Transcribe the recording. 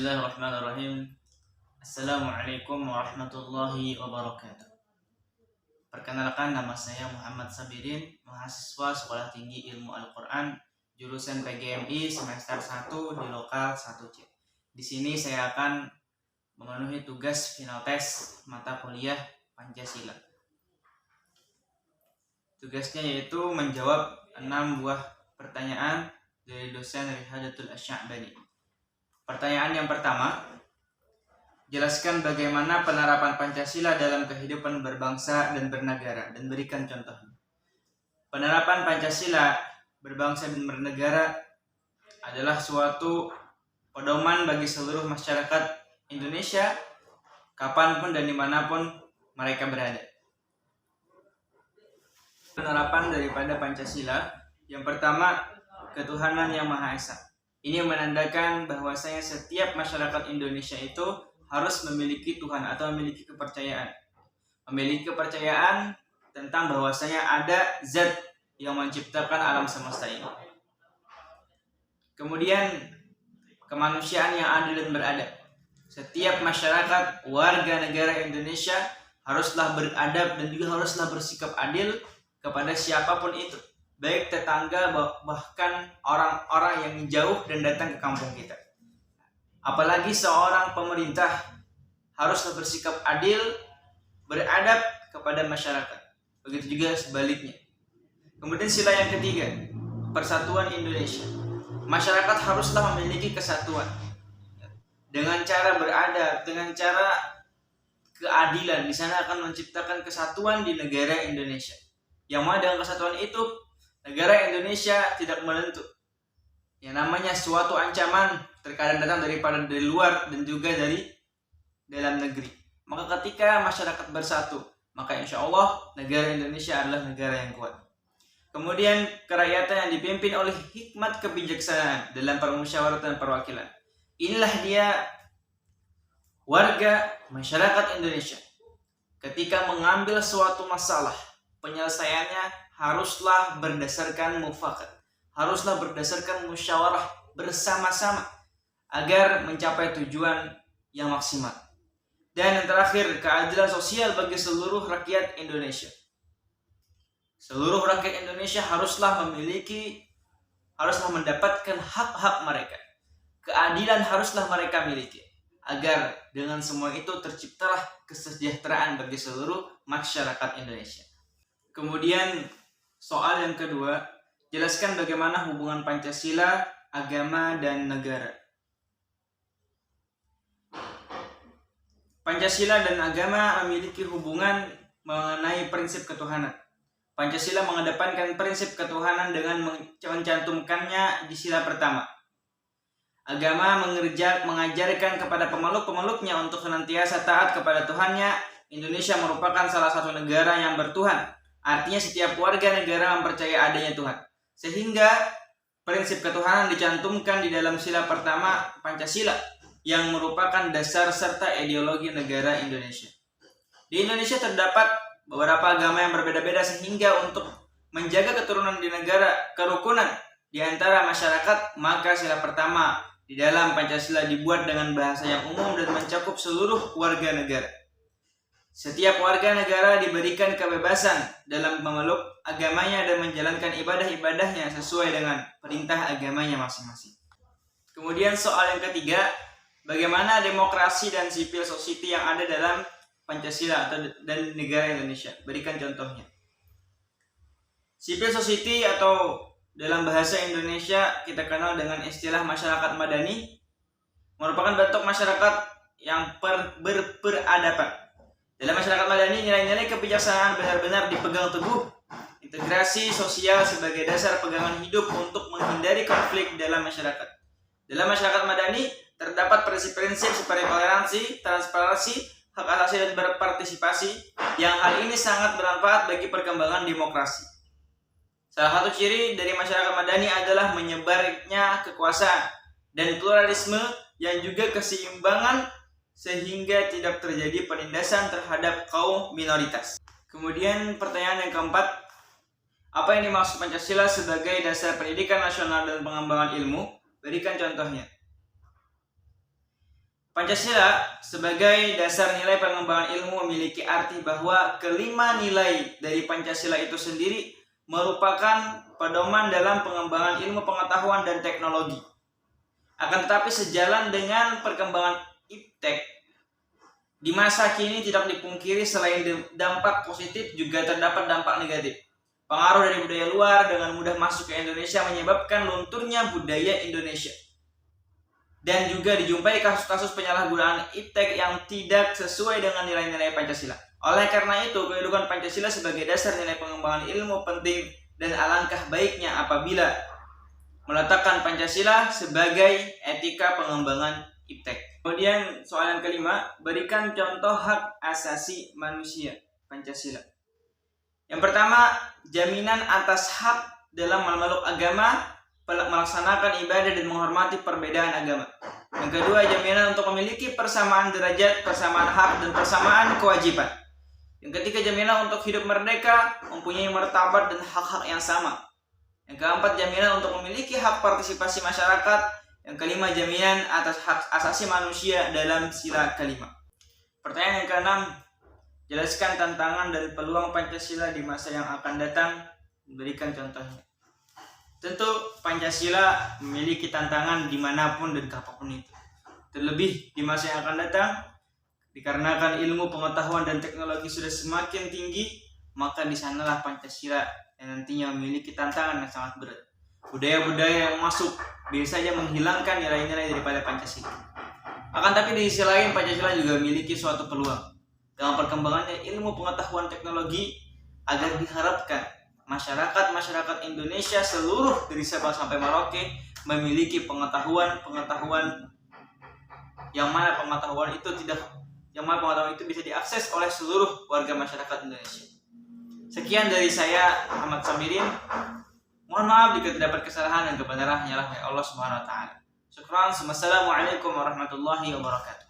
Bismillahirrahmanirrahim. Assalamualaikum warahmatullahi wabarakatuh. Perkenalkan, nama saya Muhammad Sabirin, mahasiswa Sekolah Tinggi Ilmu Al-Quran, jurusan PGMI semester 1 di lokal 1C. Di sini saya akan memenuhi tugas final tes mata kuliah Pancasila. Tugasnya yaitu menjawab 6 buah pertanyaan dari dosen Rihadatul Asy'abani. Pertanyaan yang pertama, jelaskan bagaimana penerapan Pancasila dalam kehidupan berbangsa dan bernegara, dan berikan contohnya. Penerapan Pancasila berbangsa dan bernegara adalah suatu pedoman bagi seluruh masyarakat Indonesia, kapanpun dan dimanapun mereka berada. Penerapan daripada Pancasila, yang pertama, ketuhanan yang Maha Esa. Ini menandakan bahwasanya setiap masyarakat Indonesia itu harus memiliki Tuhan atau memiliki kepercayaan. Memiliki kepercayaan tentang bahwasanya ada zat yang menciptakan alam semesta ini. Kemudian kemanusiaan yang adil dan beradab. Setiap masyarakat warga negara Indonesia haruslah beradab dan juga haruslah bersikap adil kepada siapapun itu, baik tetangga bahkan orang-orang yang jauh dan datang ke kampung kita. Apalagi seorang pemerintah haruslah bersikap adil, beradab kepada masyarakat. Begitu juga sebaliknya. Kemudian sila yang ketiga, persatuan Indonesia. Masyarakat haruslah memiliki kesatuan. Dengan cara beradab, dengan cara keadilan, di sana akan menciptakan kesatuan di negara Indonesia. Yang mana dengan kesatuan itu, negara Indonesia tidak menentu. Yang namanya suatu ancaman terkadang datang dari luar dan juga dari dalam negeri. Maka ketika masyarakat bersatu, maka insya Allah negara Indonesia adalah negara yang kuat. Kemudian kerakyatan yang dipimpin oleh hikmat kebijaksanaan dalam permusyawaratan perwakilan. Inilah dia warga masyarakat Indonesia. Ketika mengambil suatu masalah, penyelesaiannya haruslah berdasarkan mufakat, haruslah berdasarkan musyawarah bersama-sama agar mencapai tujuan yang maksimal. Dan yang terakhir, keadilan sosial bagi seluruh rakyat Indonesia. Seluruh rakyat Indonesia haruslah mendapatkan hak-hak mereka. Keadilan haruslah mereka miliki, agar dengan semua itu terciptalah kesejahteraan bagi seluruh masyarakat Indonesia. Kemudian soal yang kedua, jelaskan bagaimana hubungan Pancasila, agama, dan negara. Pancasila dan agama memiliki hubungan mengenai prinsip ketuhanan. Pancasila mengedepankan prinsip ketuhanan dengan mencantumkannya di sila pertama. Agama mengajarkan kepada pemeluk-pemeluknya untuk senantiasa taat kepada Tuhannya. Indonesia merupakan salah satu negara yang bertuhan. Artinya setiap warga negara mempercayai adanya Tuhan. Sehingga prinsip ketuhanan dicantumkan di dalam sila pertama Pancasila yang merupakan dasar serta ideologi negara Indonesia. Di Indonesia terdapat beberapa agama yang berbeda-beda sehingga untuk menjaga keturunan di negara, kerukunan di antara masyarakat, maka sila pertama di dalam Pancasila dibuat dengan bahasa yang umum dan mencakup seluruh warga negara. Setiap warga negara diberikan kebebasan dalam memeluk agamanya dan menjalankan ibadah-ibadahnya sesuai dengan perintah agamanya masing-masing. Kemudian soal yang ketiga, bagaimana demokrasi dan civil society yang ada dalam Pancasila dan negara Indonesia. Berikan contohnya. Civil society atau dalam bahasa Indonesia kita kenal dengan istilah masyarakat madani, merupakan bentuk masyarakat yang berperadaban. Dalam masyarakat madani, nilai-nilai kebijaksanaan benar-benar dipegang teguh. Integrasi sosial sebagai dasar pegangan hidup untuk menghindari konflik dalam masyarakat. Dalam masyarakat madani terdapat prinsip-prinsip seperti toleransi, transparansi, hak asasi dan berpartisipasi, yang hal ini sangat bermanfaat bagi perkembangan demokrasi. Salah satu ciri dari masyarakat madani adalah menyebarnya kekuasaan dan pluralisme yang juga keseimbangan, sehingga tidak terjadi penindasan terhadap kaum minoritas. Kemudian pertanyaan yang keempat, apa yang dimaksud Pancasila sebagai dasar pendidikan nasional dan pengembangan ilmu? Berikan contohnya. Pancasila sebagai dasar nilai pengembangan ilmu memiliki arti bahwa kelima nilai dari Pancasila itu sendiri merupakan pedoman dalam pengembangan ilmu pengetahuan dan teknologi. Akan tetapi sejalan dengan perkembangan iptek di masa kini tidak dipungkiri selain dampak positif juga terdapat dampak negatif. Pengaruh dari budaya luar dengan mudah masuk ke Indonesia menyebabkan lunturnya budaya Indonesia. Dan juga dijumpai kasus-kasus penyalahgunaan iptek yang tidak sesuai dengan nilai-nilai Pancasila. Oleh karena itu, kedudukan Pancasila sebagai dasar nilai pengembangan ilmu penting dan alangkah baiknya apabila meletakkan Pancasila sebagai etika pengembangan iptek. Kemudian soalan kelima, berikan contoh hak asasi manusia Pancasila. Yang pertama, jaminan atas hak dalam memeluk agama, melaksanakan ibadah dan menghormati perbedaan agama. Yang kedua, jaminan untuk memiliki persamaan derajat, persamaan hak dan persamaan kewajiban. Yang ketiga, jaminan untuk hidup merdeka, mempunyai martabat dan hak-hak yang sama. Yang keempat, jaminan untuk memiliki hak partisipasi masyarakat. Yang kelima, jaminan atas hak asasi manusia dalam sila kelima. Pertanyaan yang keenam, jelaskan tantangan dan peluang Pancasila di masa yang akan datang. Berikan contohnya. Tentu Pancasila memiliki tantangan dimanapun dan kapanpun itu. Terlebih di masa yang akan datang, dikarenakan ilmu pengetahuan dan teknologi sudah semakin tinggi, maka di sanalah Pancasila yang nantinya memiliki tantangan yang sangat berat. Budaya-budaya yang masuk bisa saja menghilangkan nilai-nilai daripada Pancasila. Akan tapi di sisi lain, Pancasila juga memiliki suatu peluang dengan perkembangannya ilmu pengetahuan teknologi, agar diharapkan masyarakat Indonesia seluruh dari Sabang sampai Merauke memiliki pengetahuan yang mana pengetahuan itu bisa diakses oleh seluruh warga masyarakat Indonesia. Sekian dari saya, Ahmad Samirin. Mohon maaf jika terdapat kesalahan dan kebenaran hanyalah milik Allah Subhanahu wa taala. Syukran. Wassalamualaikum warahmatullahi wabarakatuh.